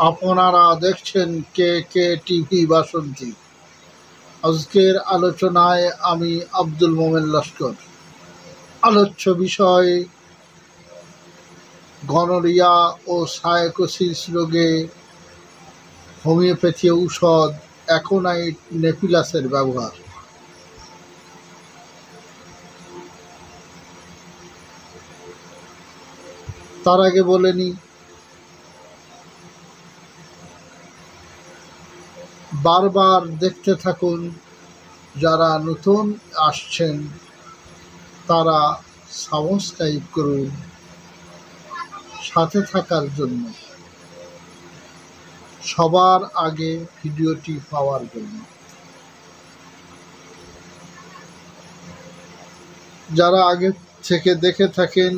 আপনারা দেখছেন কে কে টিভি বাসন্তী। আজকের আলোচনায় আমি আব্দুল মোমেন লস্কর। আলোচ্য বিষয় গনোরিয়া ও সাইকোসিস রোগে হোমিওপ্যাথি ঔষধ অ্যাকোনাইট নেপিলাসের ব্যবহার। তার আগে বলে নিই, বারবার দেখতে থাকুন। যারা নতুন আসছেন তারা সাবস্ক্রাইব করুন সাথে থাকার জন্য, সবার আগে ভিডিওটি পাওয়ার জন্য। যারা আগে থেকে দেখে থাকেন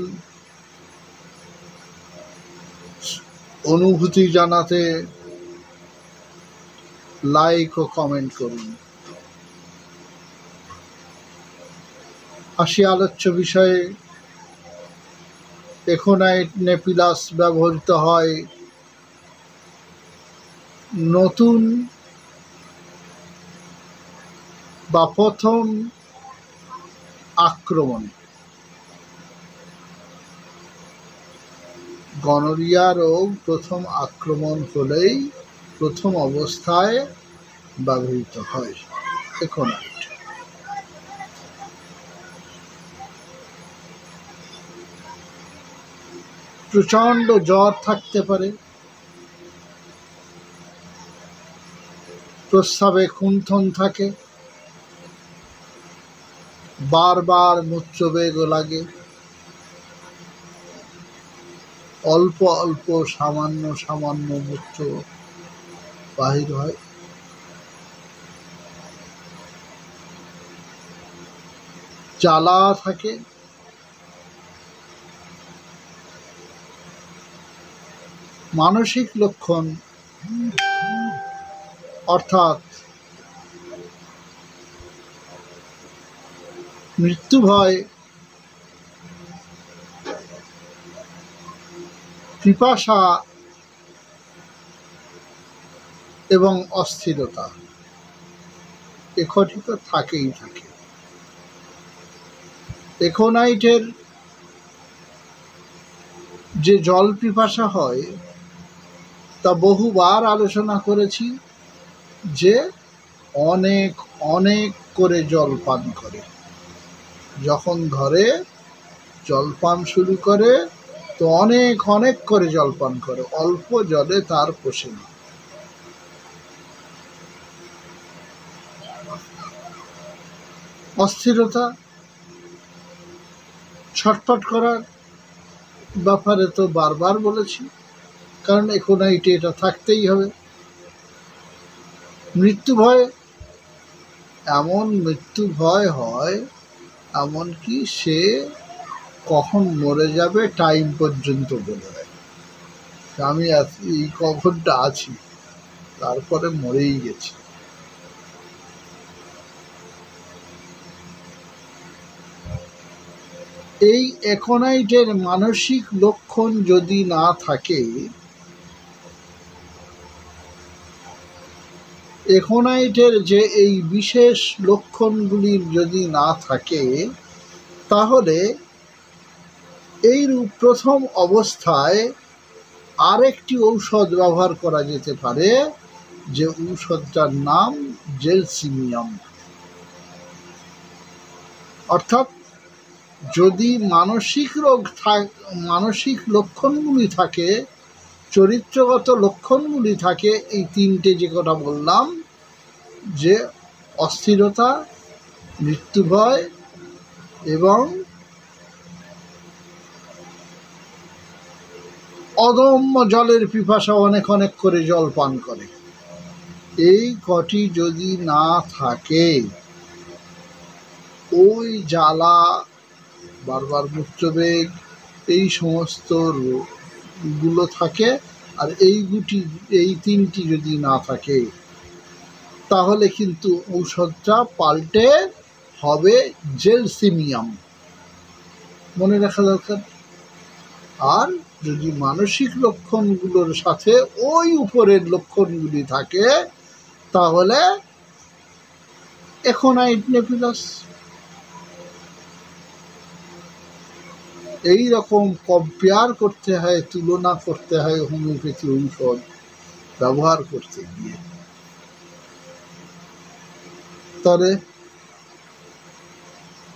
অনুভূতি জানাতে লাইক ও কমেন্ট করুন। আসি আলোচ্য বিষয়ে। অ্যাকোনাইট নেপিলাস ব্যবহৃত হয় নতুন বা প্রথম আক্রমণে। গনোরিয়া রোগ প্রথম আক্রমণ হলেই প্রথম অবস্থায় ব্যবহৃত হয় অ্যাকোনাইট। প্রচণ্ড জ্বর থাকতে পারে, প্রস্রাবে কুণ্ঠন থাকে, বারবার মূত্রবেগও লাগে, অল্প অল্প সামান্য সামান্য মূত্র বাহির হয়, জ্বালা থাকে, মানসিক লক্ষণ অর্থাৎ মৃত্যু ভয়, পিপাসা এবং অস্থিরতা একটি তো থাকেই থাকে। অ্যাকোনাইটের যে জল পিপাসা হয় তা বহুবার আলোচনা করেছি, যে অনেক অনেক করে জল পান করে। যখন ধরে জলপান শুরু করে তো অনেক অনেক করে জলপান করে, অল্প জলে তার পোষে না। অস্থিরতা, ছটফট করার ব্যাপারে তো বারবার বলেছি, কারণ অ্যাকোনাইটে এটা থাকতেই হবে। মৃত্যু ভয়, এমন মৃত্যু ভয় হয় এমনকি সে কখন মরে যাবে টাইম পর্যন্ত বলে দেয়, আমি এই কখনটা আছি, তারপরে মরেই গেছি। এই অ্যাকোনাইটের মানসিক লক্ষণ যদি না থাকে, অ্যাকোনাইটের যে এই বিশেষ লক্ষণগুলির যদি না থাকে, তাহলে এইরূপ প্রথম অবস্থায় আরেকটি ঔষধ ব্যবহার করা যেতে পারে, যে ঔষধটার নাম জেলসিমিয়াম। অর্থাৎ যদি মানসিক লক্ষণগুলি থাকে, চরিত্রগত লক্ষণগুলি থাকে, এই তিনটে যে কথা বললাম, যে অস্থিরতা, মৃত্যু ভয় এবং অদম্য জলের পিপাসা, অনেক অনেক করে জল পান করে, এই কটি যদি না থাকে, ওই জ্বালা, বারবার মূত্রবেগ, এই সমস্ত গুলো থাকে, আর এই তিনটি যদি না থাকে, তাহলে কিন্তু ঔষধটা পাল্টে হবে জেলসিমিয়াম, মনে রাখা দরকার। আর যদি মানসিক লক্ষণগুলোর সাথে ওই উপরের লক্ষণগুলি থাকে তাহলে এখনাইট নেবুলাস। এই রকম কম্পেয়ার করতে হয়, তুলনা করতে হয় হোমিওপ্যাথি ঔষধ ব্যবহার করতে গিয়ে। তবে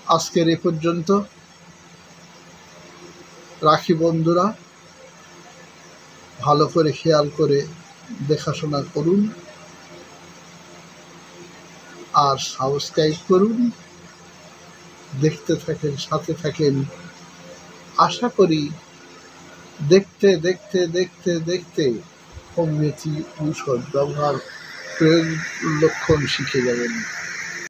আজকের এ পর্যন্ত রাখি বন্ধুরা, ভালো করে খেয়াল করে দেখাশোনা করুন আর সাবস্ক্রাইব করুন, দেখতে থাকেন, সাথে থাকেন। আশা করি দেখতে দেখতে দেখতে দেখতে হোমিওপ্যাথি ঔষধ ব্যবহার প্রয়োগ লক্ষণ শিখে যাবেন।